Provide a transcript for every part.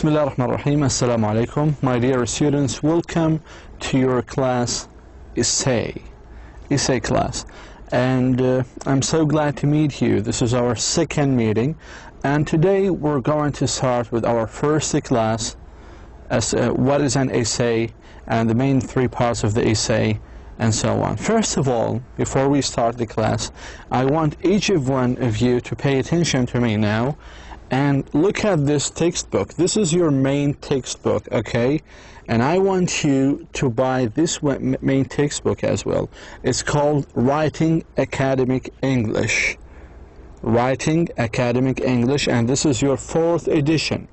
Bismillah ar-Rahman ar-Rahim. Assalamu alaikum. My dear students, welcome to your class essay class. And I'm so glad to meet you. This is our second meeting, and today we're going to start with our first class as what is an essay and the main three parts of the essay and so on. First of all, before we start the class, I want each one of you to pay attention to me now and look at this textbook. This is your main textbook, okay? And I want you to buy this main textbook as well. It's called Writing Academic English. Writing Academic English, and this is your 4th edition.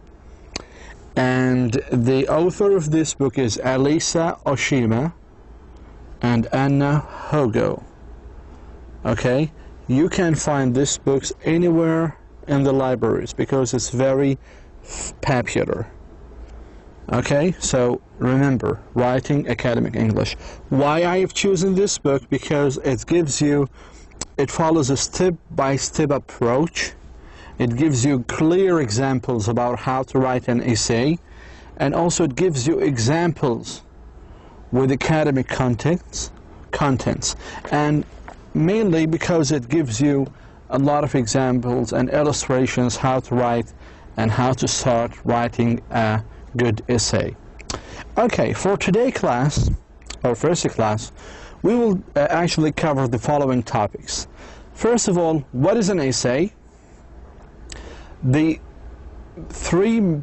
And the author of this book is Alisa Oshima and Anna Hogo. Okay? You can find these books anywhere in the libraries because it's very popular. Okay, so remember, Writing Academic English. Why I have chosen this book? Because it follows a step-by-step approach. It gives you clear examples about how to write an essay, and also it gives you examples with academic contents, and mainly because it gives you a lot of examples and illustrations how to write and how to start writing a good essay. Okay, for today's class, or first class, we will actually cover the following topics. First of all, what is an essay? The three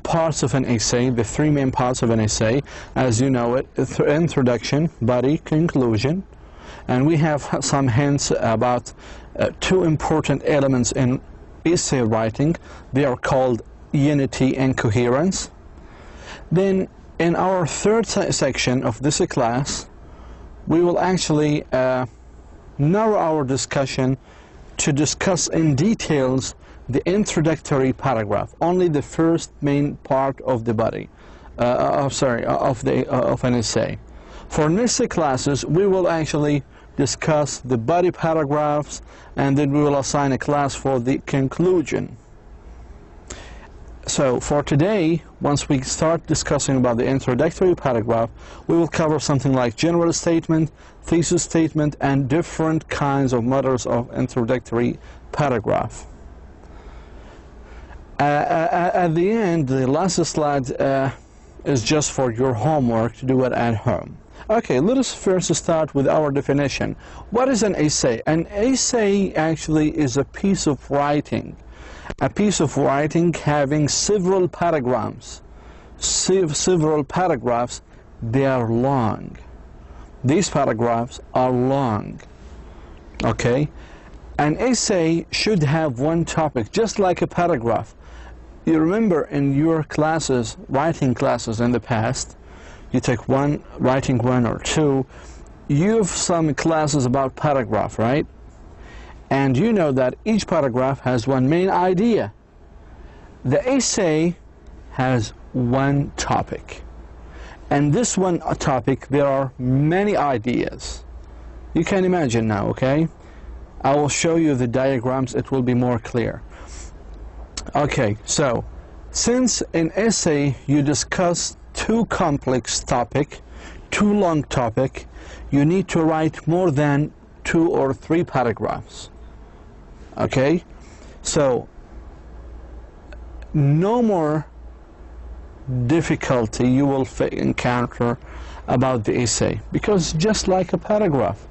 parts of an essay, the three main parts of an essay, as you know it: introduction, body, conclusion. And we have some hints about two important elements in essay writing. They are called unity and coherence. Then in our third section of this class, we will actually narrow our discussion to discuss in details the introductory paragraph, only the first main part of the body, of an essay. For next classes, we will actually discuss the body paragraphs, and then we will assign a class for the conclusion. So for today, once we start discussing about the introductory paragraph, we will cover something like general statement, thesis statement, and different kinds of models of introductory paragraph. At the end, the last slide is just for your homework to do it at home. Okay, let us first start with our definition. What is an essay? An essay actually is a piece of writing. A piece of writing having several paragraphs. Several paragraphs, they are long. These paragraphs are long. Okay? An essay should have one topic, just like a paragraph. You remember in your classes, writing classes in the past, you take one, writing one or two, you have some classes about paragraph, right? And you know that each paragraph has one main idea. The essay has one topic. And this one topic, there are many ideas. You can imagine now, okay? I will show you the diagrams, it will be more clear. Okay, so since in essay you discuss too complex topic, too long topic, you need to write more than 2 or 3 paragraphs. Okay? So, no more difficulty you will encounter about the essay, because just like a paragraph,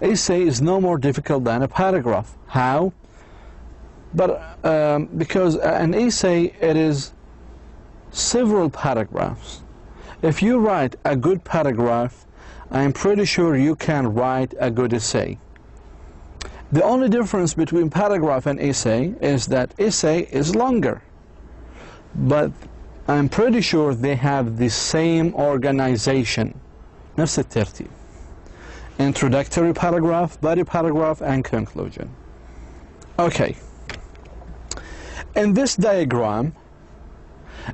essay is no more difficult than a paragraph. How? But because an essay, it is several paragraphs. If you write a good paragraph, I'm pretty sure you can write a good essay. The only difference between paragraph and essay is that essay is longer, but I'm pretty sure they have the same organization. نفس الترتيب. Introductory paragraph, body paragraph, and conclusion. Okay. In this diagram,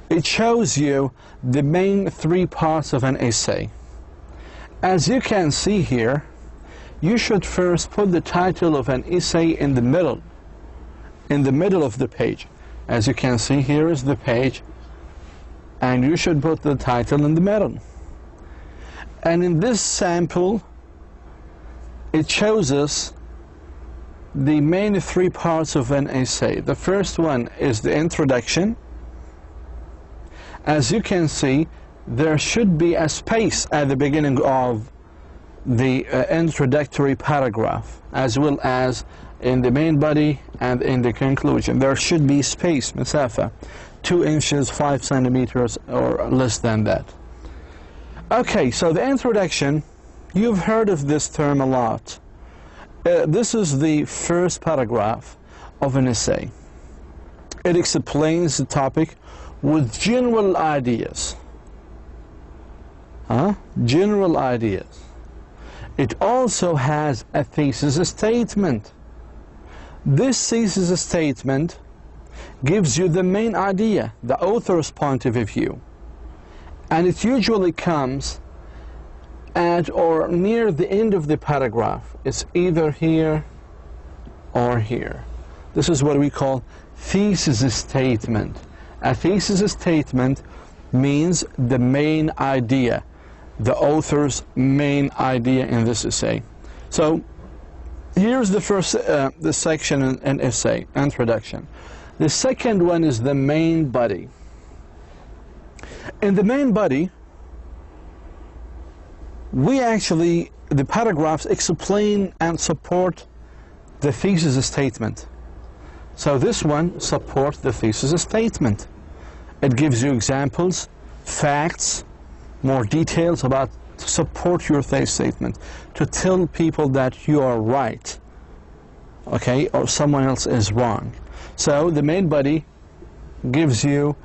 it shows you the main 3 parts of an essay. As you can see here, you should first put the title of an essay in the middle of the page. As you can see, here is the page, and you should put the title in the middle. And in this sample, it shows us the main three parts of an essay. The first one is the introduction. As you can see, there should be a space at the beginning of the introductory paragraph, as well as in the main body and in the conclusion. There should be space, مسافة, 2 inches, 5 centimeters, or less than that. Okay, so the introduction, you've heard of this term a lot. This is the first paragraph of an essay. It explains the topic with general ideas. General ideas. It also has a thesis statement. This thesis statement gives you the main idea, the author's point of view. And it usually comes at or near the end of the paragraph. It's either here or here. This is what we call thesis statement. A thesis statement means the main idea, the author's main idea in this essay. So here's the first the section in an essay, introduction. The second one is the main body. In the main body, the paragraphs explain and support the thesis statement. So this one supports the thesis statement. It gives you examples, facts, more details about to support your thesis statement, to tell people that you are right, okay, or someone else is wrong. So the main body gives you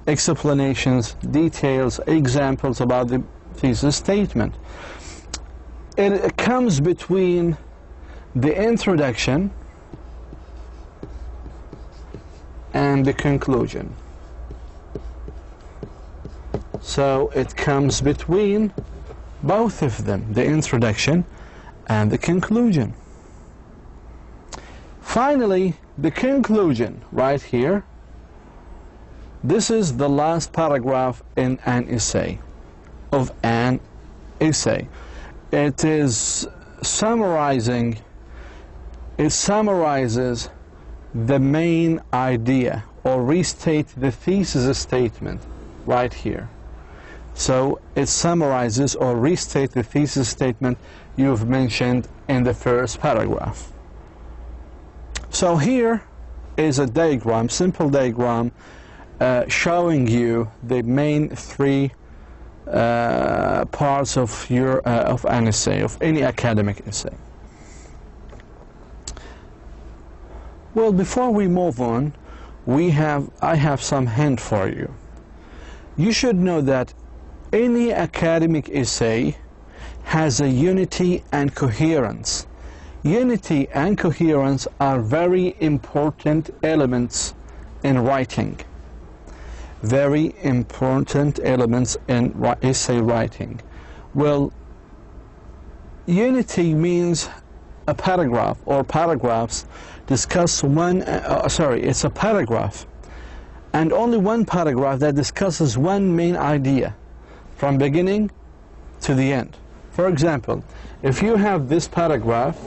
explanations, details, examples about the thesis statement. It comes between the introduction and the conclusion. So it comes between both of them, the introduction and the conclusion. Finally, the conclusion right here. This is the last paragraph in an essay, of an essay. It is summarizing, it summarizes the main idea, or restate the thesis statement right here. So it summarizes or restates the thesis statement you've mentioned in the first paragraph. So here is a diagram, simple diagram, showing you the main three parts of your of an essay, of any academic essay. Well, before we move on, I have some hint for you. You should know that any academic essay has a unity and coherence. Unity and coherence are very important elements in writing. Very important elements in essay writing. Well, unity means a paragraph or paragraphs discuss one, it's a paragraph, and only one paragraph that discusses one main idea from beginning to the end. For example, if you have this paragraph,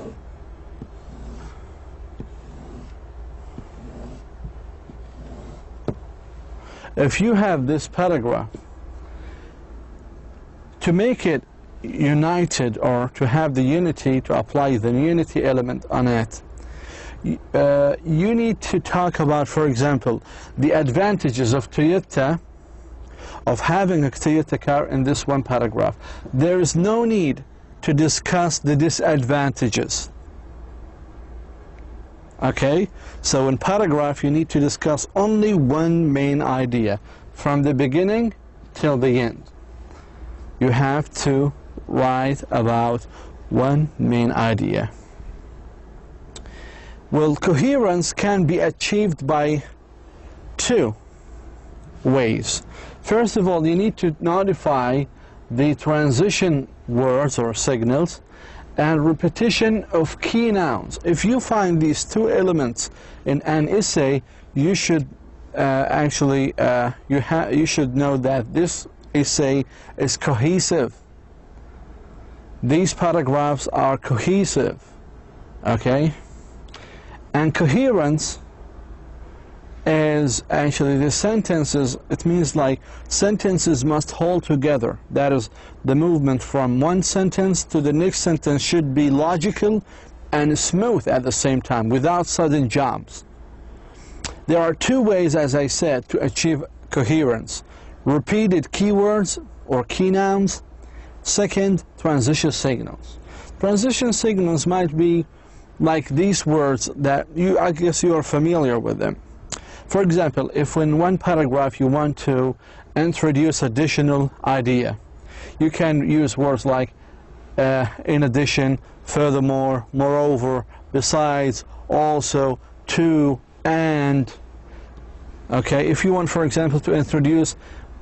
to make it united, or to have the unity, to apply the unity element on it, you need to talk about, for example, the advantages of Toyota, of having a Toyota car in this one paragraph. There is no need to discuss the disadvantages. Okay? So in paragraph you need to discuss only one main idea from the beginning till the end. You have to write about one main idea. Well, coherence can be achieved by two ways. First of all, you need to notify the transition words or signals and repetition of key nouns. If you find these two elements in an essay, you should actually you should know that this essay is cohesive. These paragraphs are cohesive, okay? And coherence is actually the sentences, it means like sentences must hold together. That is, the movement from one sentence to the next sentence should be logical and smooth at the same time, without sudden jumps. There are two ways, as I said, to achieve coherence. Repeated keywords or key nouns. Second, transition signals. Transition signals might be like these words that I guess you are familiar with them. For example, if in one paragraph you want to introduce additional idea, you can use words like in addition, furthermore, moreover, besides, also, to, and. Okay, if you want, for example, to introduce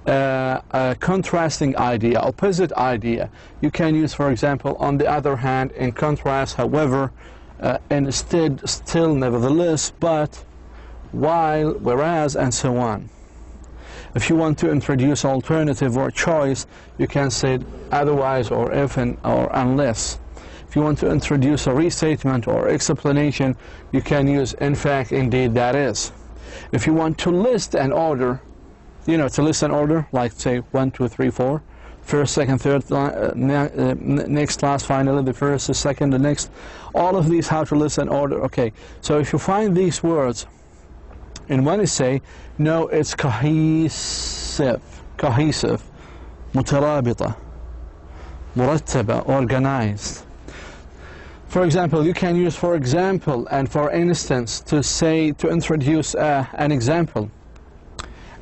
a contrasting idea, opposite idea, you can use, for example, on the other hand, in contrast, however, instead, still, nevertheless, but, while, whereas, and so on. If you want to introduce alternative or choice, you can say otherwise, or if, and, or unless. If you want to introduce a restatement or explanation, you can use in fact, indeed, that is. If you want to list an order, you know, to list an order, like say 1, 2, 3, 4, first, second, third, next, last, finally, the first, the second, the next, all of these, how to list an order. Okay, so if you find these words in one essay, no, it's cohesive, مترابطة, مرتبة, organized. For example, you can use for example and for instance to say, to introduce an example.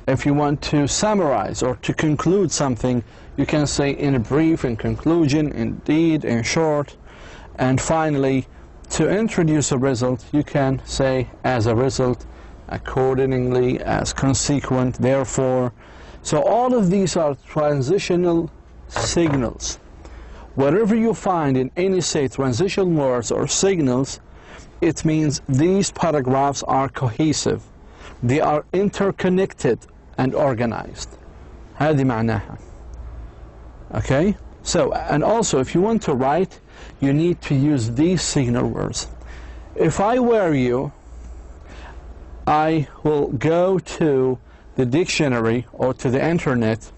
If you want to summarize or to conclude something, you can say in brief, in conclusion, indeed, in short. And finally, to introduce a result, you can say as a result, accordingly, as consequent, therefore. So all of these are transitional signals. Whatever you find in any, say, transition words or signals, it means these paragraphs are cohesive. They are interconnected and organized. هذه معناها. Okay? So, and also, if you want to write, you need to use these signal words. If I were you, I will go to the dictionary or to the internet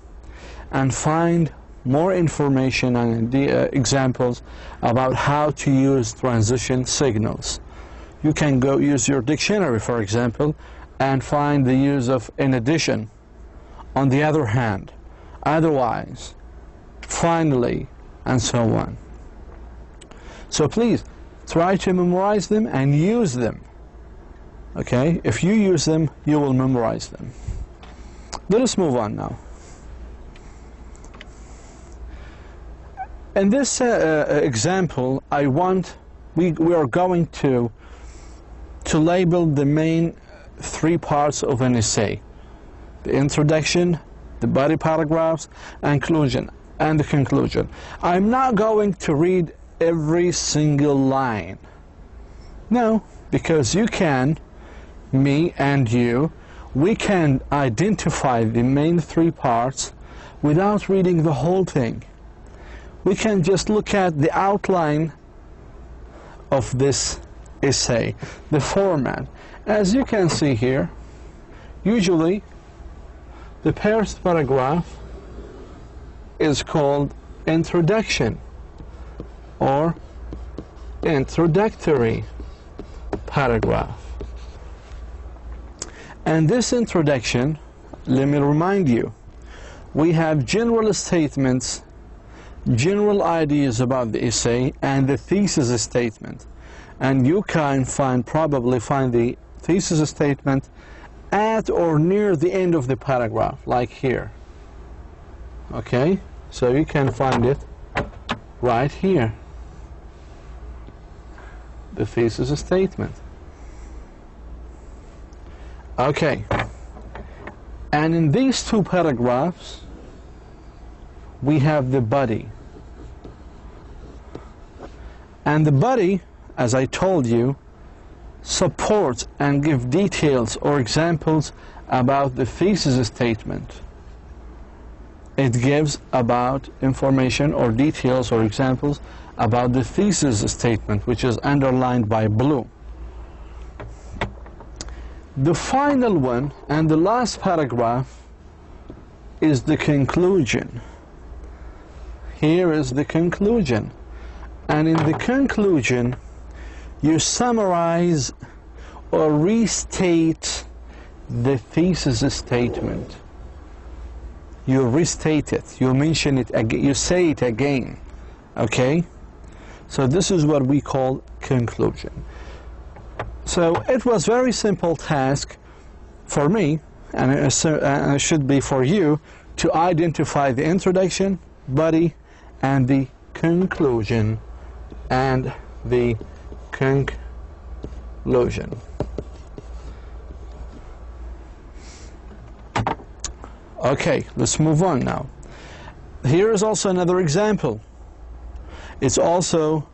and find more information and examples about how to use transition signals. You can go use your dictionary, for example, and find the use of in addition, on the other hand, otherwise, finally, and so on. So please, try to memorize them and use them. Okay? If you use them, you will memorize them. Let us move on now. In this example, we are going to label the main three parts of an essay: the introduction, the body paragraphs, and the conclusion. I'm not going to read every single line. No, because you can, me and you, we can identify the main three parts without reading the whole thing. We can just look at the outline of this essay, the format. As you can see here, usually the first paragraph is called introduction or introductory paragraph. And this introduction, let me remind you, we have general statements, general ideas about the essay, and the thesis statement. And you can probably find the thesis statement at or near the end of the paragraph, like here. Okay? So you can find it right here. The thesis statement. Okay. And in these two paragraphs, we have the body. And the body, as I told you, supports and gives details or examples about the thesis statement. It gives about information or details or examples about the thesis statement, which is underlined by blue. The final one and the last paragraph is the conclusion. Here is the conclusion. And in the conclusion, you summarize or restate the thesis statement. You restate it, you mention it again, you say it again, okay? So this is what we call conclusion. So it was very simple task for me, and it should be for you, to identify the introduction, body, and the conclusion, and the conclusion. Okay, let's move on now. Here is also another example. It's also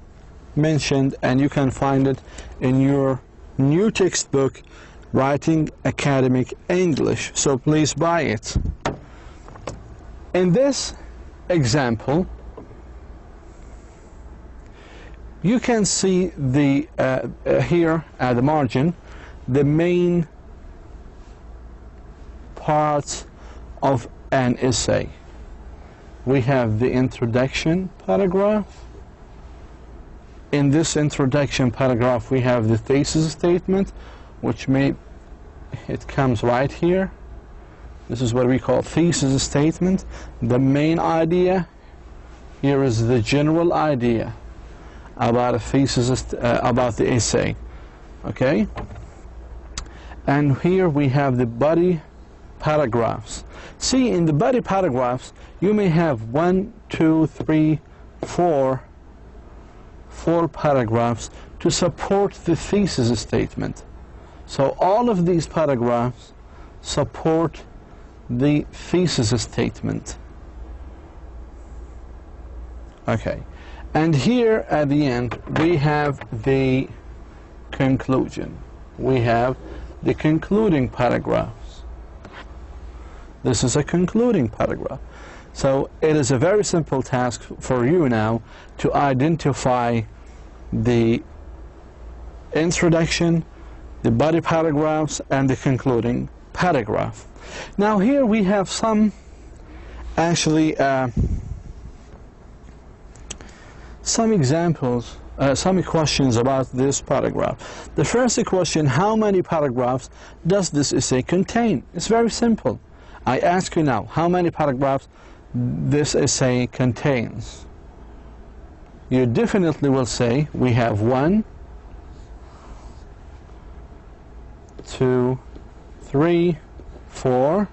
mentioned, and you can find it in your new textbook, Writing Academic English, so please buy it. In this example, you can see the here at the margin the main parts of an essay. We have the introduction paragraph. In this introduction paragraph, we have the thesis statement, which it comes right here. This is what we call thesis statement. The main idea. Here is the general idea about a thesis, about the essay. Okay? And here we have the body paragraphs. See, in the body paragraphs, you may have 1, 2, 3, 4 paragraphs to support the thesis statement. So all of these paragraphs support the thesis statement. Okay, and here at the end we have the conclusion. We have the concluding paragraphs. This is a concluding paragraph. So it is a very simple task for you now to identify the introduction, the body paragraphs, and the concluding paragraph. Now here we have some some examples, some questions about this paragraph. The first question, how many paragraphs does this essay contain? It's very simple. I ask you now, how many paragraphs this essay contains? You definitely will say we have 1, 2, 3, 4,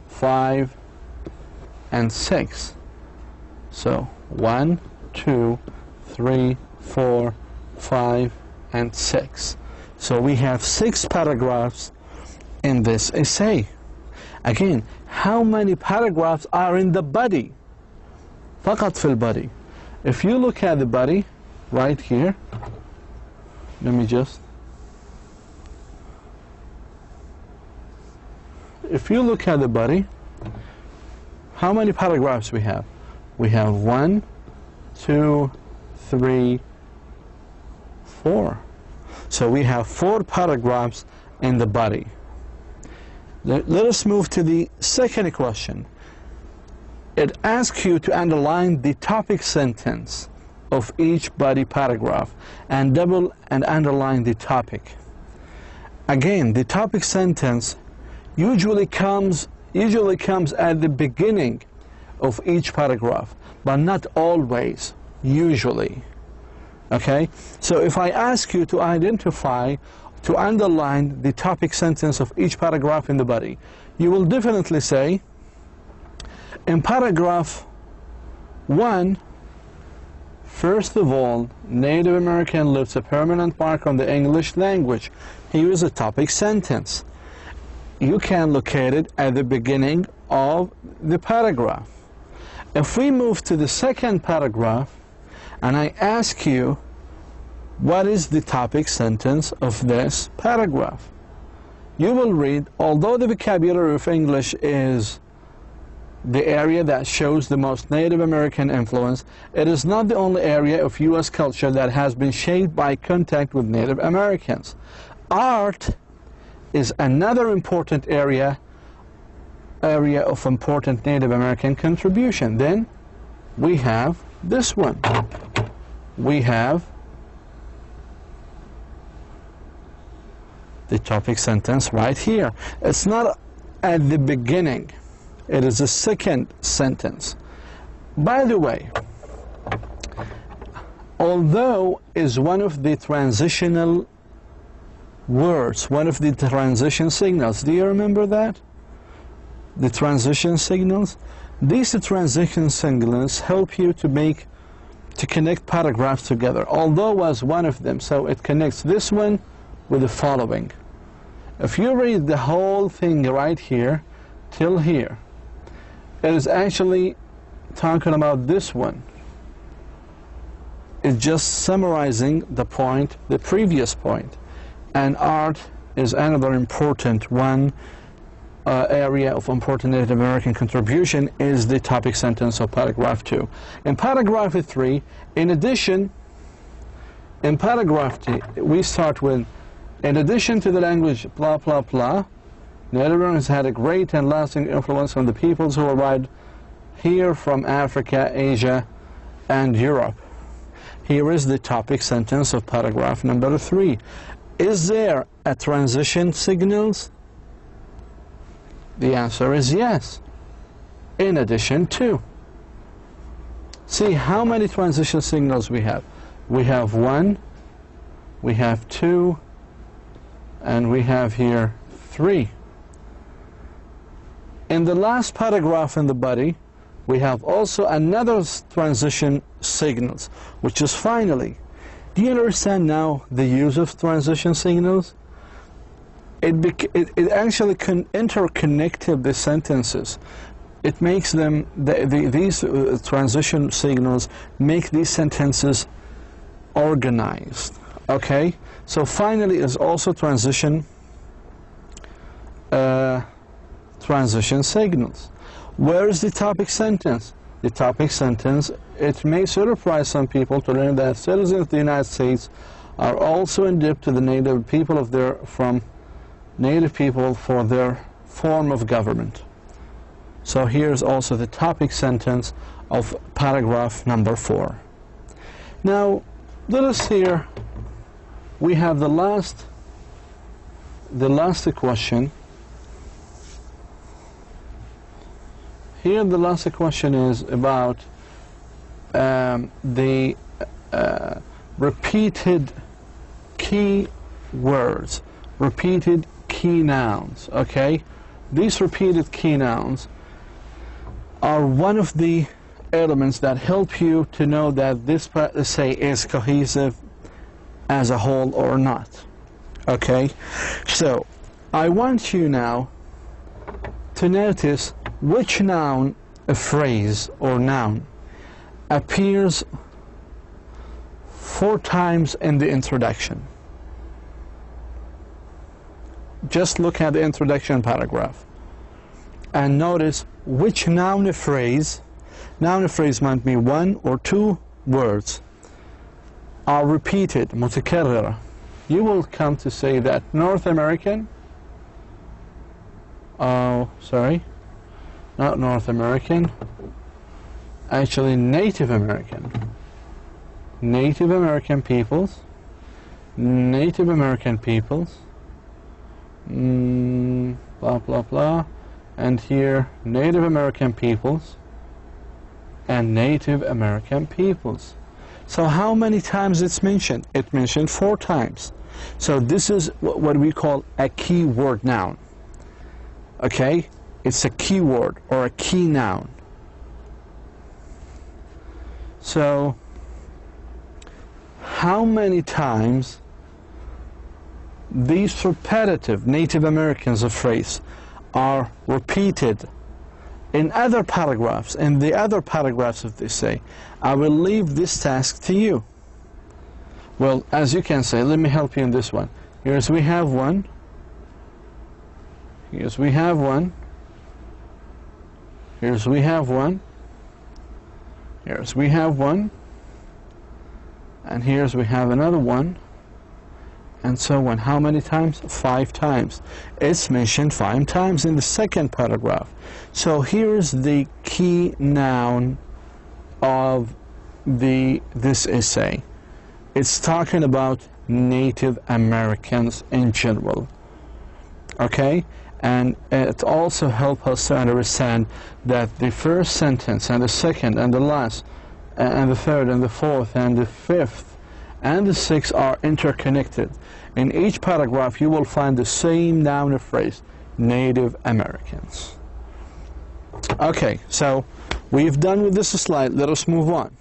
5, and 6. So 1, 2, 3, 4, 5, and 6. So we have 6 paragraphs in this essay. Again, how many paragraphs are in the body? فقط في البody. If you look at the body right here, let me just, if you look at the body, how many paragraphs we have? We have 1, 2, 3, 4. So we have 4 paragraphs in the body. Let us move to the second question. It asks you to underline the topic sentence of each body paragraph and double and underline the topic. Again, the topic sentence usually comes at the beginning of each paragraph, but not always, usually. Okay? So if I ask you to identify, to underline the topic sentence of each paragraph in the body, you will definitely say, in paragraph 1, first of all, Native American left a permanent mark on the English language. Here is a topic sentence. You can locate it at the beginning of the paragraph. If we move to the second paragraph, and I ask you, what is the topic sentence of this paragraph? you will read, although the vocabulary of English is the area that shows the most Native American influence, it is not the only area of U.S. culture that has been shaped by contact with Native Americans. Art is another important area of important Native American contribution. Then we have this one. We have the topic sentence right here. It's not at the beginning. It is the second sentence. By the way, although is one of the transitional words, one of the transition signals. Do you remember that? The transition signals? These transition signals help you to connect paragraphs together. Although was one of them, so it connects this one with the following. If you read the whole thing right here till here, it is actually talking about this one. It's just summarizing the point, the previous point. And art is another important one. Area of important Native American contribution is the topic sentence of paragraph 2. In paragraph 3, in addition, in paragraph 2, we start with, in addition to the language blah blah blah, Native Americans had a great and lasting influence on the peoples who arrived here from Africa, Asia, and Europe. Here is the topic sentence of paragraph number 3. Is there a transition signals? The answer is yes. In addition to. See how many transition signals we have. We have 1, we have 2, and we have here 3. In the last paragraph in the body, we have also another transition signals, which is finally. Do you understand now the use of transition signals? It actually interconnected the sentences. It makes them, these transition signals make these sentences organized. Okay? So finally is also transition signals. Where is the topic sentence? The topic sentence, it may surprise some people to learn that citizens of the United States are also in debt to the native people native people for their form of government. So here's also the topic sentence of paragraph number 4. Now, let us here, we have the last question. Here the last question is about the repeated key words, repeated key nouns, okay? These repeated key nouns are one of the elements that help you to know that this essay is cohesive as a whole or not, okay? So, I want you now to notice which noun, a phrase or noun, appears 4 times in the introduction. Just look at the introduction paragraph and notice which noun, a phrase might be 1 or 2 words, are repeated, متكررة. You will come to say that North American, sorry, not North American, actually Native American. Native American peoples, Native American peoples, blah blah blah, and here Native American peoples and Native American peoples. So how many times it's mentioned? It's mentioned 4 times. So this is what we call a keyword noun. Okay? It's a keyword or a key noun. So how many times these repetitive Native Americans of phrase are repeated in other paragraphs, in the other paragraphs of this essay? I will leave this task to you. Well, as you can say, let me help you in this one. Here's we have 1, Here's we have one. Here's we have one. Here's we have one. And here's we have another one. And so on. How many times? 5 times. It's mentioned 5 times in the second paragraph. So here's the key noun of this essay. It's talking about Native Americans in general. Okay? And it also helps us to understand that the first sentence and the second and the last and the third and the fourth and the fifth and the sixth are interconnected. In each paragraph you will find the same noun or phrase, Native Americans. Okay, so we've done with this slide. Let us move on.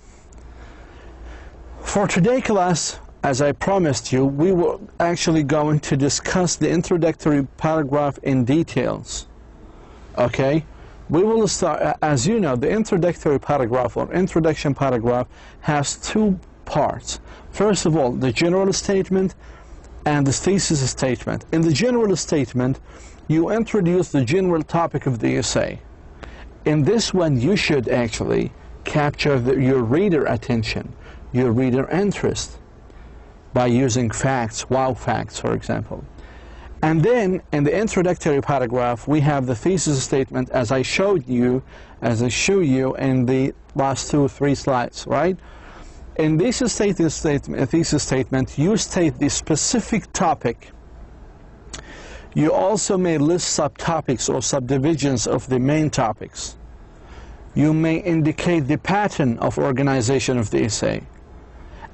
For today's class, as I promised you, we were actually going to discuss the introductory paragraph in details. Okay? We will start, as you know, the introductory paragraph or introduction paragraph has 2 parts. First of all, the general statement and the thesis statement. In the general statement, you introduce the general topic of the essay. In this one, you should actually capture your reader attention, your reader interest, by using facts, wow facts, for example. And then, in the introductory paragraph, we have the thesis statement, as I show you in the last 2 or 3 slides, right? In this thesis statement, you state the specific topic. You also may list subtopics or subdivisions of the main topics. You may indicate the pattern of organization of the essay,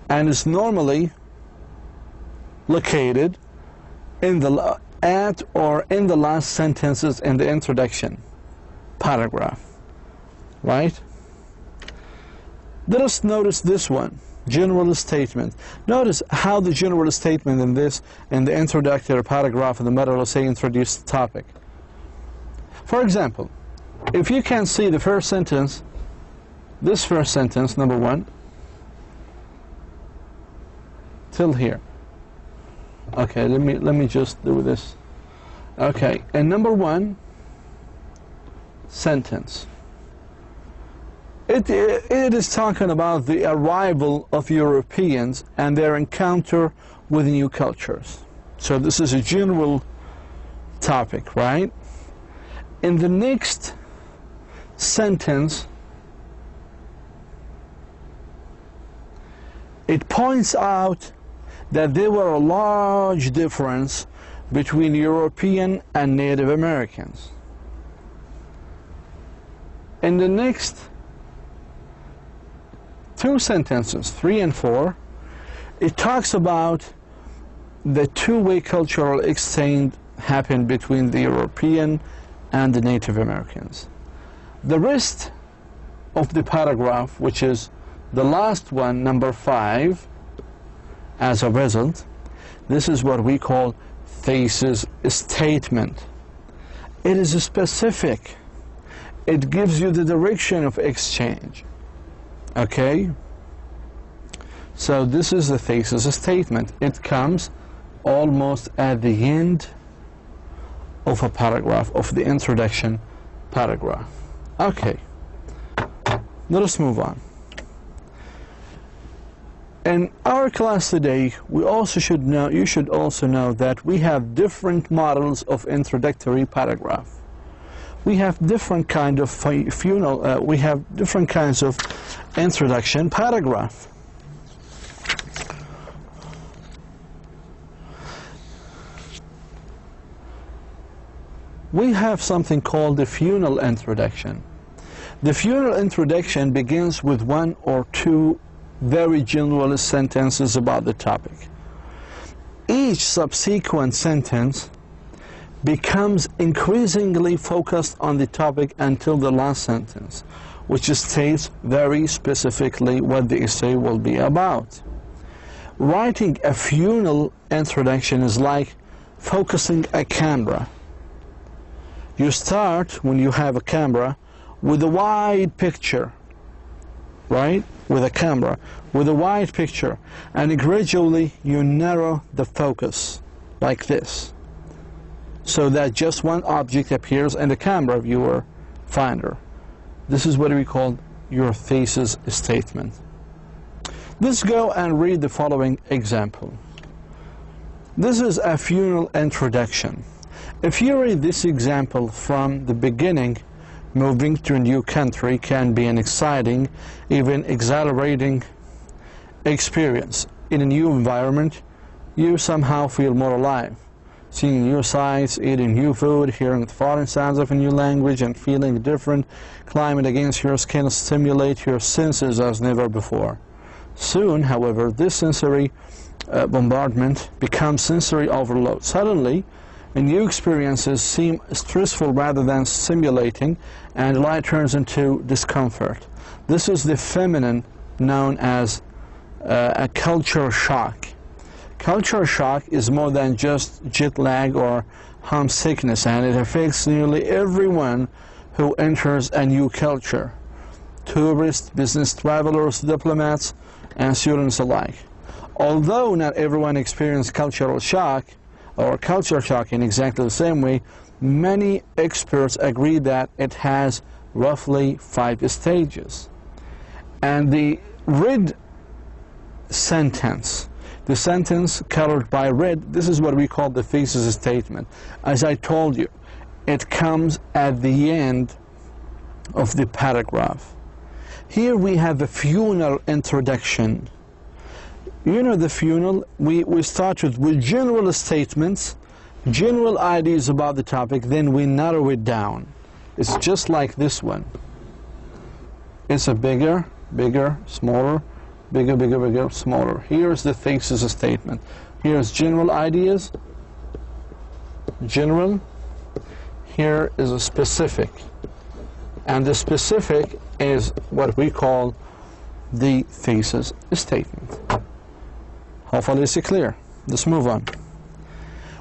and is normally located in the in the last sentences in the introduction paragraph, right? Let us notice this one, general statement. Notice how the general statement in the introductory paragraph in the middle will say introduce the topic. For example, if you can see the first sentence, this first sentence, number 1, till here. Okay, let me just do this. Okay, and number 1 sentence. It is talking about the arrival of Europeans and their encounter with new cultures. So this is a general topic, right? In the next sentence, it points out that there were a large difference between European and Native Americans. In the next 2 sentences, 3 and 4, it talks about the two-way cultural exchange happened between the European and the Native Americans. The rest of the paragraph, which is the last one, number 5, as a result, this is what we call thesis statement. It is specific. It gives you the direction of exchange. Okay? So this is the thesis statement. It comes almost at the end of a paragraph, of the introduction paragraph. Okay. Let us move on. In our class today, you should also know that we have different models of introductory paragraph. We have different kind of we have different kinds of introduction paragraph. We have something called the funnel introduction. The funnel introduction begins with 1 or 2 very general sentences about the topic. Each subsequent sentence becomes increasingly focused on the topic until the last sentence, which states very specifically what the essay will be about. Writing a funnel introduction is like focusing a camera. You start, when you have a camera, with a wide picture, right? With a camera, with a wide picture, and gradually you narrow the focus, like this. so that just one object appears in the camera viewer finder. This is what we call your thesis statement. Let's go and read the following example. This is a funeral introduction. If you read this example from the beginning, moving to a new country can be an exciting, even exhilarating experience. In a new environment, you somehow feel more alive. Seeing new sights, eating new food, hearing the foreign sounds of a new language, and feeling a different climate against your skin stimulate your senses as never before. Soon, however, this sensory bombardment becomes sensory overload. Suddenly, new experiences seem stressful rather than stimulating, and life turns into discomfort. This is the phenomenon known as a culture shock. Culture shock is more than just jet lag or homesickness, and it affects nearly everyone who enters a new culture. Tourists, business travelers, diplomats, and students alike. Although not everyone experiences cultural shock or culture shock in exactly the same way, many experts agree that it has roughly 5 stages. And the red sentence, the sentence colored by red, this is what we call the thesis statement. As I told you, it comes at the end of the paragraph. Here we have a funeral introduction. You know the funeral, we started with general statements, general ideas about the topic, then we narrow it down. It's just like this one. It's a bigger, smaller, bigger, smaller. Here's the thesis statement. Here's general ideas, general. Here is a specific. And the specific is what we call the thesis statement. Hopefully it's clear. Let's move on.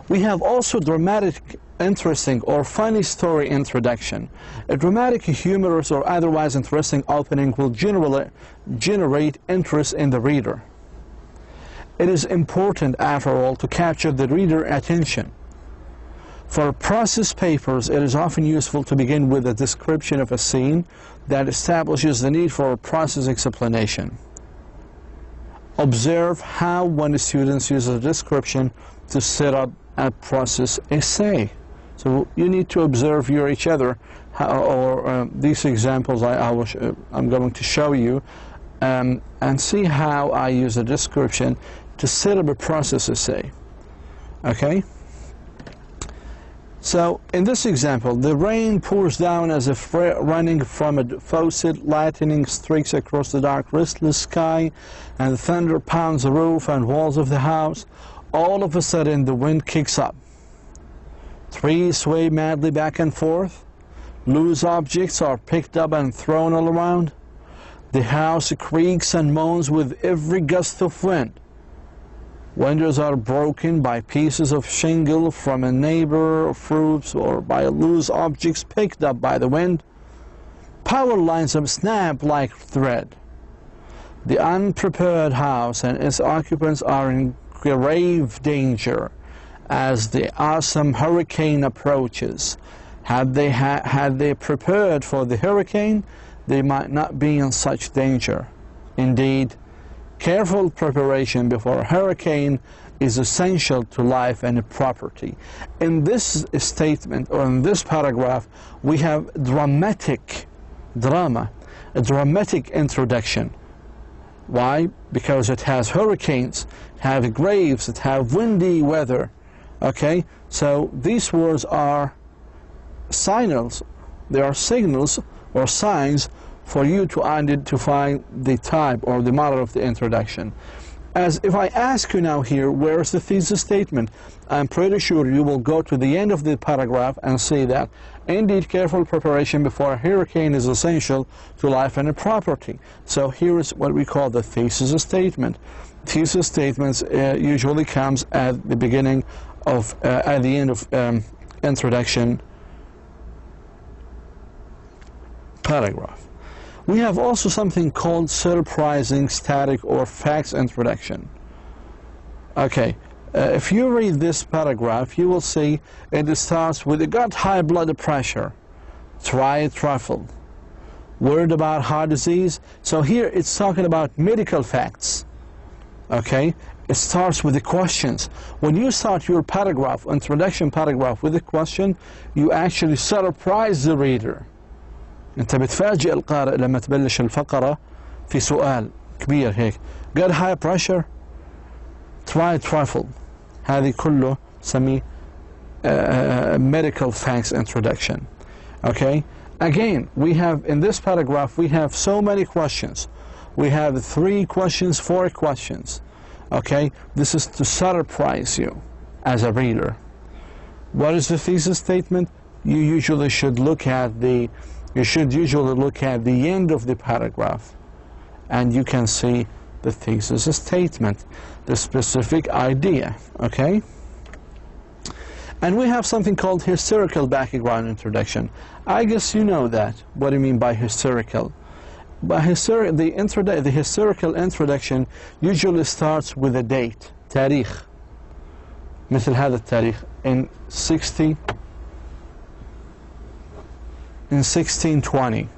We have also dramatic, interesting, or funny story introduction. A dramatic, humorous, or otherwise interesting opening will generate interest in the reader. It is important, after all, to capture the reader's attention. For process papers, it is often useful to begin with a description of a scene that establishes the need for a process explanation. Observe how one student uses a description to set up a process essay. So you need to observe each other, these examples I'm going to show you, and see how I use a description to set up a process essay. Okay? So in this example, the rain pours down as if running from a faucet, lightning streaks across the dark, restless sky, and the thunder pounds the roof and walls of the house. All of a sudden, the wind kicks up. Trees sway madly back and forth. Loose objects are picked up and thrown all around. The house creaks and moans with every gust of wind. Windows are broken by pieces of shingle from a neighbor, or fruits, or by loose objects picked up by the wind. Power lines snap like thread. The unprepared house and its occupants are in grave danger as the awesome hurricane approaches. Had they prepared for the hurricane, they might not be in such danger. Indeed, careful preparation before a hurricane is essential to life and property. In this statement, or in this paragraph, we have a dramatic introduction. Why? Because it has hurricanes, it has graves, it has windy weather. Okay? So these words are signals. They are signals or signs for you to identify the type or the model of the introduction. As if I ask you now here, where is the thesis statement? I'm pretty sure you will go to the end of the paragraph and see that indeed careful preparation before a hurricane is essential to life and property. So here is what we call the thesis statement. Thesis statements usually comes at the beginning of, at the end of introduction paragraph. We have also something called surprising, static, or facts introduction. Okay, If you read this paragraph, you will see it starts with, "You got high blood pressure, try a truffle." Worried about heart disease? So here it's talking about medical facts. Okay? It starts with the questions. When you start your paragraph, introduction paragraph, with a question, you actually surprise the reader. انت بتفاجئ القارئ لما تبلش الفقرة في سؤال كبير هيك. Got high pressure? Try a truffle. هذه كله سميه medical facts introduction. Okay? Again, we have, in this paragraph, we have so many questions. We have 3 questions, 4 questions. Okay? This is to surprise you as a reader. What is the thesis statement? You usually should look at the end of the paragraph, and you can see the thesis statement, the specific idea. Okay? And we have something called historical background introduction. I guess you know that. What do you mean by historical? The historical introduction usually starts with a date, تاريخ. مثل هذا التاريخ in 1620,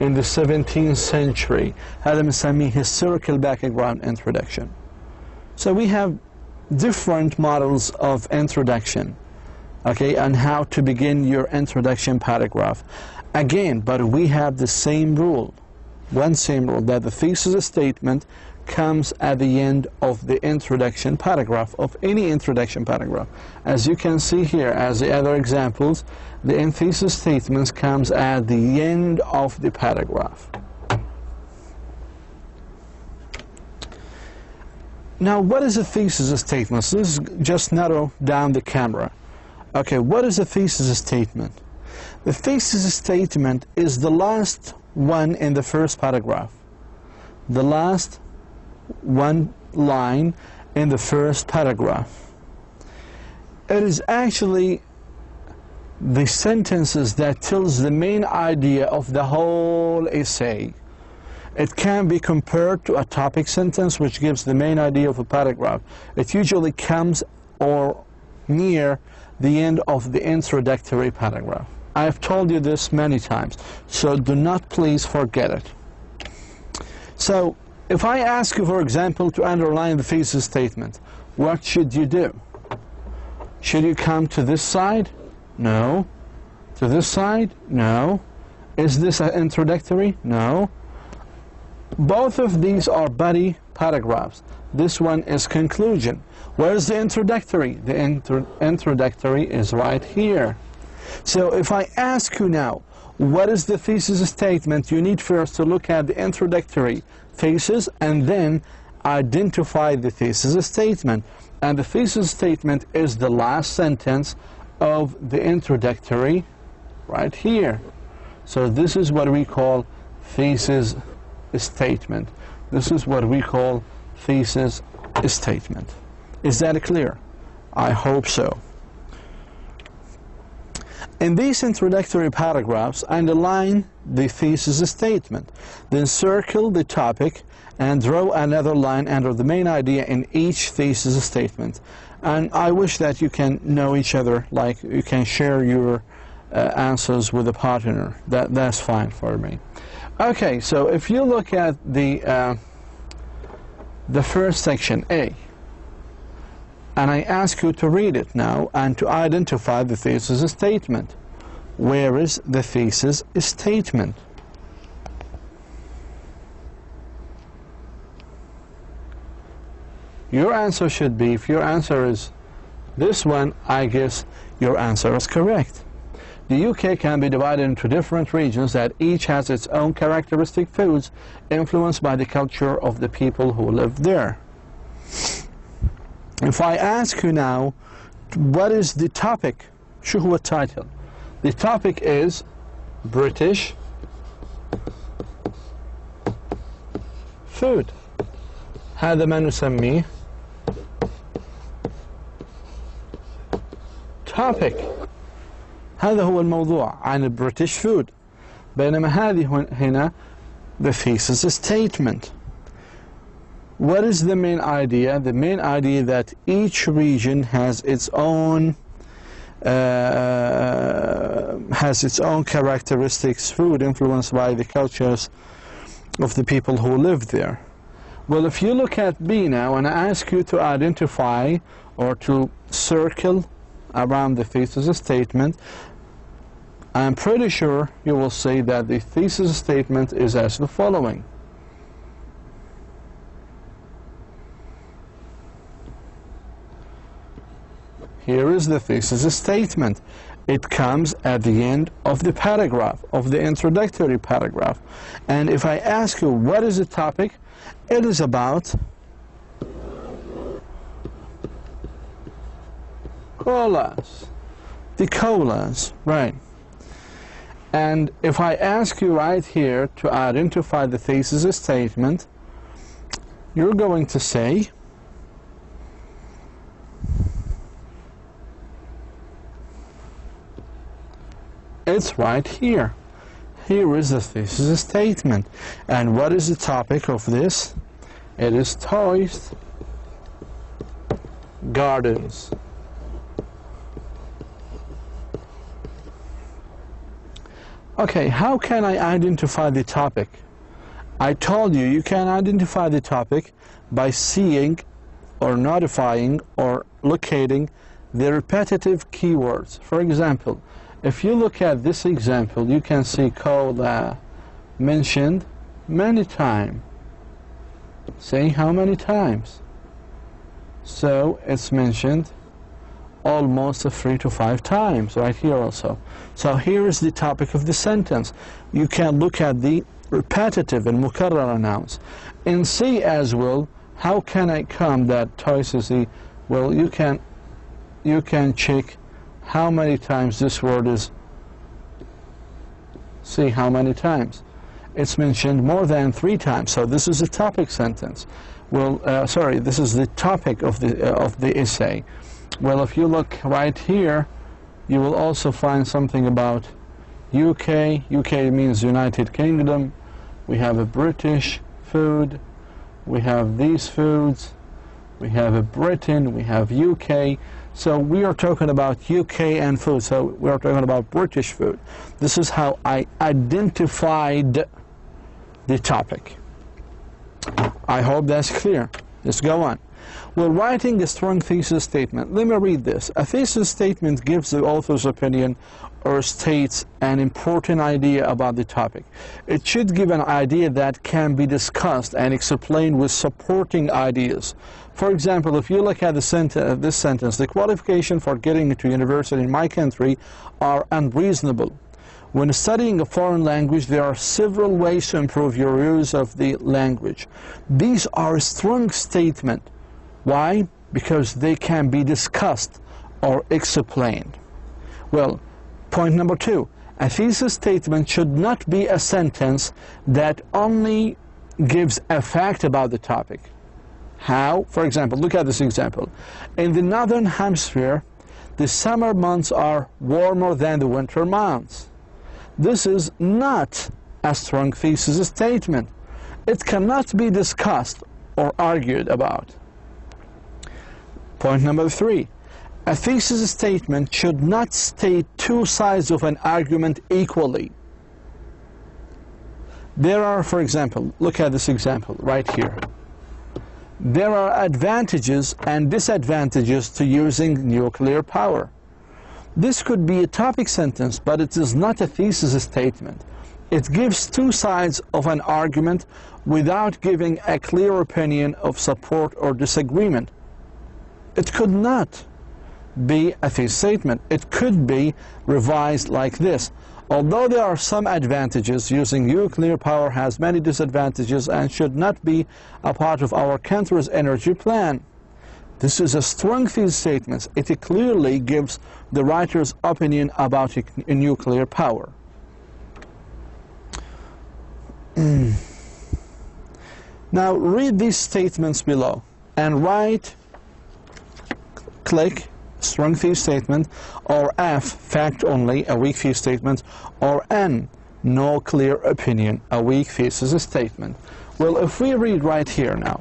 in the 17th century. هذا بنسميه historical background introduction. So we have different models of introduction. Okay, and how to begin your introduction paragraph. Again, but we have the same rule, one same rule, that the thesis statement comes at the end of the introduction paragraph, of any introduction paragraph. As you can see here, as the other examples, the thesis statement comes at the end of the paragraph. Now, what is a thesis statement? So this is just narrow down the camera. Okay, what is a thesis statement? The thesis statement is the last one in the first paragraph. The last one line in the first paragraph. It is actually the sentences that tells the main idea of the whole essay. It can be compared to a topic sentence which gives the main idea of a paragraph. It usually comes or near the end of the introductory paragraph. I have told you this many times, so do not please forget it. So, if I ask you, for example, to underline the thesis statement, what should you do? Should you come to this side? No. To this side? No. Is this an introductory? No. Both of these are body paragraphs. This one is conclusion. Where's the introductory? The introductory is right here. So if I ask you now, what is the thesis statement? You need first to look at the introductory thesis and then identify the thesis statement. And the thesis statement is the last sentence of the introductory right here. So this is what we call thesis statement. This is what we call thesis statement. Is that clear? I hope so. In these introductory paragraphs, underline the thesis statement, then circle the topic and draw another line under the main idea in each thesis statement. And I wish that you can know each other, like you can share your answers with a partner. That's fine for me. Okay, so if you look at the first section, A, and I ask you to read it now and to identify the thesis statement. Where is the thesis statement? Your answer should be, if your answer is this one, I guess your answer is correct. The UK can be divided into different regions that each has its own characteristic foods influenced by the culture of the people who live there. If I ask you now, what is the topic? شو هو title? The topic is British food. هذا ما نسميه topic. هذا هو الموضوع عن British food. بينما هذه هنا the thesis statement. What is the main idea? The main idea that each region has its own characteristics, food influenced by the cultures of the people who live there. Well, if you look at B now, and I ask you to identify or to circle around the thesis statement, I'm pretty sure you will see that the thesis statement is as the following. Here is the thesis statement. It comes at the end of the paragraph, of the introductory paragraph. And if I ask you, what is the topic? It is about colas. The colas, right. And if I ask you right here to identify the thesis statement, you're going to say it's right here. Here is the thesis statement. And what is the topic of this? It is toys, gardens. Okay, how can I identify the topic? I told you, you can identify the topic by seeing or notifying or locating the repetitive keywords. For example, if you look at this example, you can see cola mentioned many times. Say how many times? So it's mentioned almost 3 to 5 times right here also. So here is the topic of the sentence. You can look at the repetitive and mukarrar nouns. In C as well, how can I come that twice is the, well, you can check how many times this word is. See how many times. It's mentioned more than 3 times. So this is a topic sentence. Well, sorry, this is the topic of the essay. Well, if you look right here, you will also find something about UK. UK means United Kingdom. We have a British food. We have these foods. We have a Britain. We have UK. So we are talking about UK and food. So we are talking about British food. This is how I identified the topic. I hope that's clear. Let's go on. Well, writing a strong thesis statement. Let me read this. A thesis statement gives the author's opinion or states an important idea about the topic. It should give an idea that can be discussed and explained with supporting ideas. For example, if you look at this sentence, the qualifications for getting into university in my country are unreasonable. When studying a foreign language, there are several ways to improve your use of the language. These are a strong statement. Why? Because they can be discussed or explained. Well, point number 2, a thesis statement should not be a sentence that only gives a fact about the topic. How? For example, look at this example. In the northern hemisphere, the summer months are warmer than the winter months. This is not a strong thesis statement. It cannot be discussed or argued about. Point number 3, a thesis statement should not state 2 sides of an argument equally. There are, for example, look at this example right here. There are advantages and disadvantages to using nuclear power. This could be a topic sentence, but it is not a thesis statement. It gives 2 sides of an argument without giving a clear opinion of support or disagreement. It could not be a thesis statement. It could be revised like this. Although there are some advantages, using nuclear power has many disadvantages and should not be a part of our country's energy plan. This is a strong thesis statement. It clearly gives the writer's opinion about nuclear power. Now read these statements below and write, click, strong thesis statement, or F, fact only, a weak thesis statement, or N, no clear opinion, a weak thesis statement. Well, if we read right here now,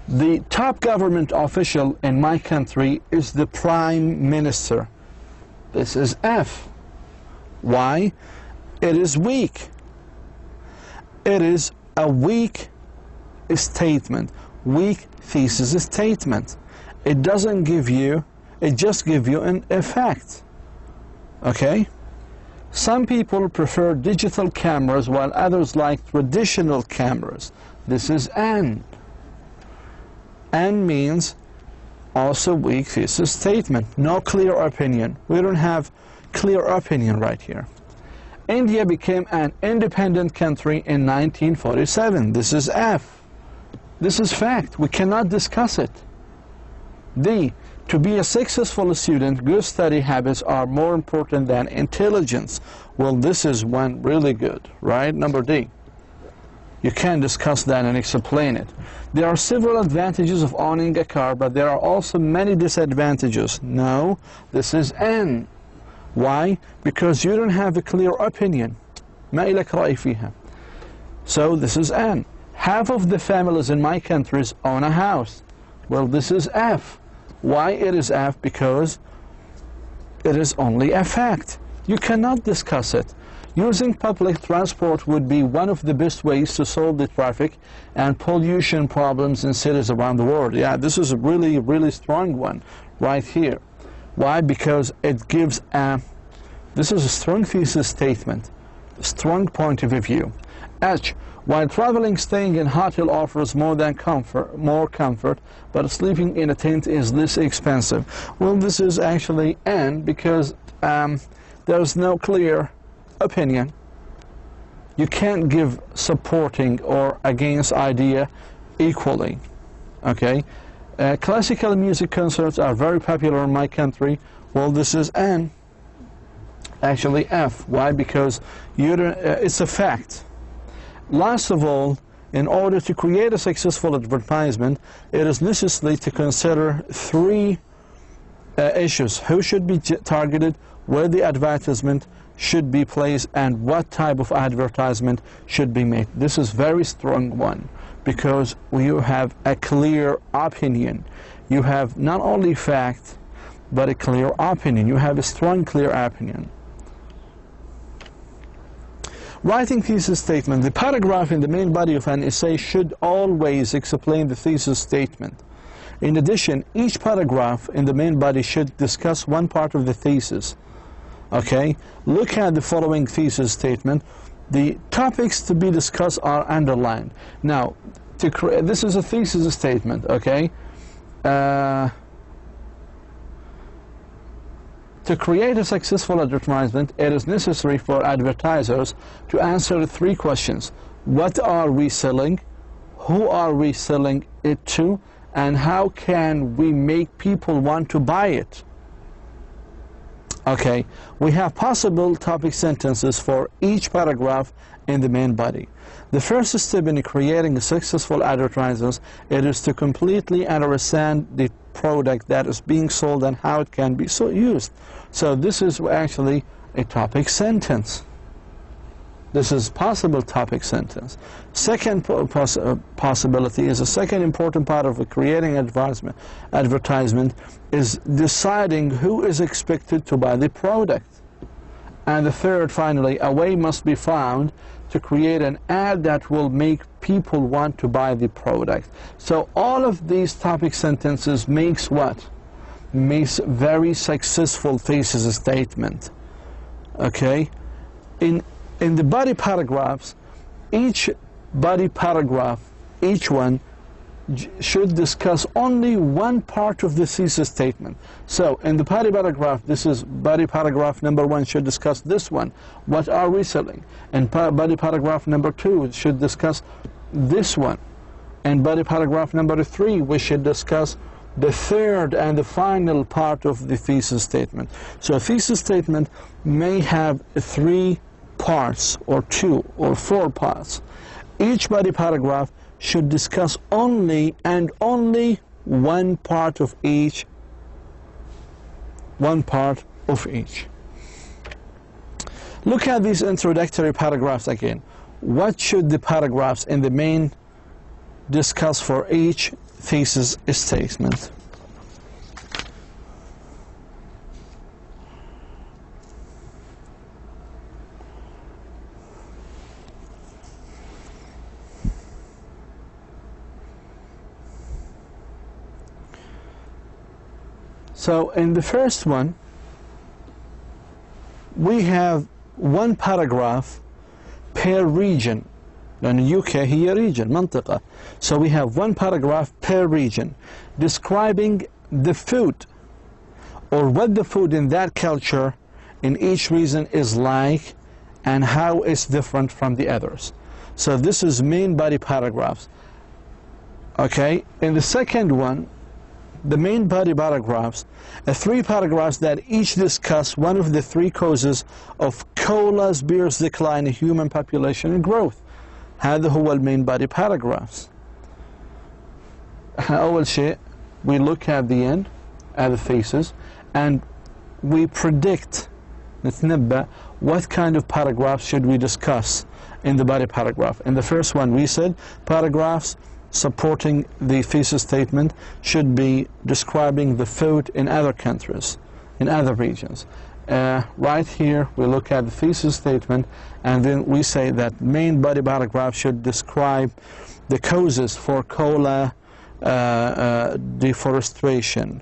The top government official in my country is the Prime Minister. This is F. Why? It is weak. It is a weak statement, weak thesis statement. It doesn't give you, it just gives you an effect. Okay? Some people prefer digital cameras while others like traditional cameras. This is N. N means also weak thesis statement. No clear opinion. We don't have clear opinion right here. India became an independent country in 1947. This is F. This is fact. We cannot discuss it. D. To be a successful student, good study habits are more important than intelligence. Well, this is one really good, right? Number D. You can discuss that and explain it. There are several advantages of owning a car, but there are also many disadvantages. No, this is N. Why? Because you don't have a clear opinion. ما إلك رأي فيها. So this is N. Half of the families in my countries own a house. Well, this is F. Why it is F? Because it is only a fact. You cannot discuss it. Using public transport would be one of the best ways to solve the traffic and pollution problems in cities around the world. Yeah, this is a really, really strong one right here. Why? Because it gives this is a strong thesis statement, a strong point of view. H. While traveling, staying in hotel offers more comfort, but sleeping in a tent is less expensive. Well, this is actually N, because there's no clear opinion. You can't give supporting or against idea equally. Okay? Classical music concerts are very popular in my country. Well, this is N. Actually F. Why? Because you don't, it's a fact. Last of all, in order to create a successful advertisement, it is necessary to consider three issues. Who should be targeted, where the advertisement should be placed, and what type of advertisement should be made. This is very strong one, because you have a clear opinion. You have not only fact, but a clear opinion. You have a strong, clear opinion. Writing thesis statement. The paragraph in the main body of an essay should always explain the thesis statement. In addition, each paragraph in the main body should discuss one part of the thesis. Okay? Look at the following thesis statement. The topics to be discussed are underlined. Now, this is a thesis statement, okay? To create a successful advertisement, it is necessary for advertisers to answer three questions. What are we selling? Who are we selling it to? And how can we make people want to buy it? Okay, we have possible topic sentences for each paragraph in the main body. The first step in creating a successful advertisement, it is to completely understand the product that is being sold and how it can be used. So this is actually a topic sentence. This is possible topic sentence. Second possibility is a second important part of creating advertisement is deciding who is expected to buy the product. And the third, finally, a way must be found to create an ad that will make people want to buy the product. So all of these topic sentences makes what? Makes very successful thesis statement. Okay? In the body paragraphs, each body paragraph, each one should discuss only one part of the thesis statement. So in the body paragraph, this is body paragraph number 1 should discuss this one. What are we selling? And body paragraph number 2 should discuss this one. And body paragraph number 3, we should discuss the third and the final part of the thesis statement. So a thesis statement may have 3 parts, or 2 or 4 parts. Each body paragraph should discuss only and only one part of each. Look at these introductory paragraphs again. What should the paragraphs in the main discuss for each thesis statement. So in the first one, we have one paragraph per region. And UK here region, منطقة. So we have one paragraph per region describing the food or what the food in that culture in each region is like and how it's different from the others. So this is main body paragraphs. Okay, in the second one, the main body paragraphs are 3 paragraphs that each discuss one of the 3 causes of cola bear's decline in human population and growth. هذا هو المين body paragraphs. أول شيء we look at the end at the thesis and we predict نتنبأ what kind of paragraphs should we discuss in the body paragraph. In the first one we said paragraphs supporting the thesis statement should be describing the food in other countries, in other regions. Right here we look at the thesis statement and then we say that main body paragraph should describe the causes for cola deforestation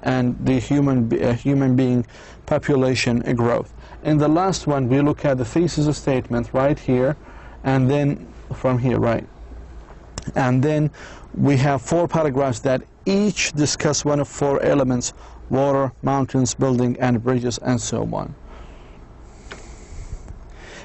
and the human being population growth. In the last one we look at the thesis statement right here and then from here, right, and then we have 4 paragraphs that each discuss one of 4 elements: water, mountains, building and bridges, and so on.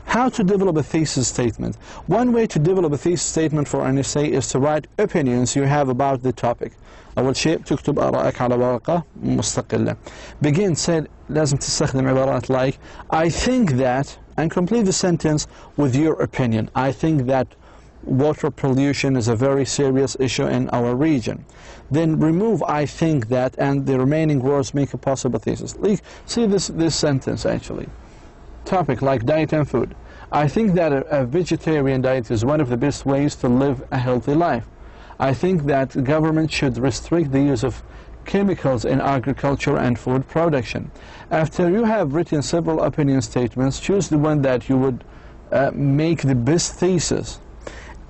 How to develop a thesis statement? One way to develop a thesis statement for an essay is to write opinions you have about the topic. أول شيء تكتب آرائك على ورقة مستقلة. Begin said لازم تستخدم عبارات like I think that, and complete the sentence with your opinion. I think that water pollution is a very serious issue in our region. Then remove I think that and the remaining words make a possible thesis. See this sentence actually. Topic like diet and food. I think that a vegetarian diet is one of the best ways to live a healthy life. I think that the government should restrict the use of chemicals in agriculture and food production. After you have written several opinion statements, choose the one that you would make the best thesis.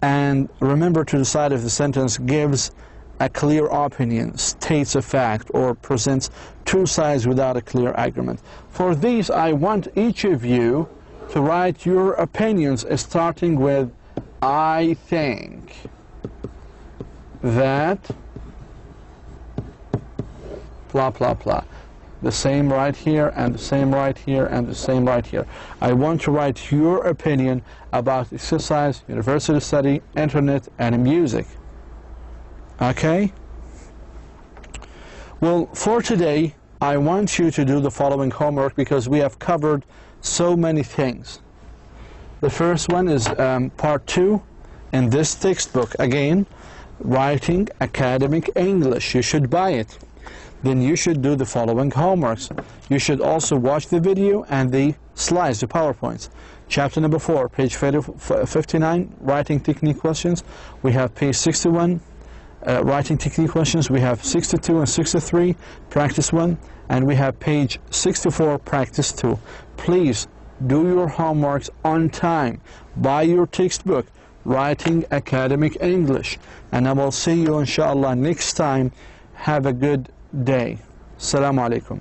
And remember to decide if the sentence gives a clear opinion, states a fact, or presents 2 sides without a clear argument. For these, I want each of you to write your opinions starting with I think that blah blah blah. The same right here, and the same right here, and the same right here. I want to write your opinion about exercise, university study, internet, and music. Okay? Well, for today, I want you to do the following homework because we have covered so many things. The first one is part 2 in this textbook. Again, writing academic English. You should buy it. Then you should do the following homeworks. You should also watch the video and the slides, the PowerPoints. Chapter number 4, page 59, writing technique questions. We have page 61, writing technique questions. We have 62 and 63, practice 1. And we have page 64, practice 2. Please do your homeworks on time. Buy your textbook, Writing Academic English. And I will see you inshallah next time. Have a good day. Assalamu alaikum.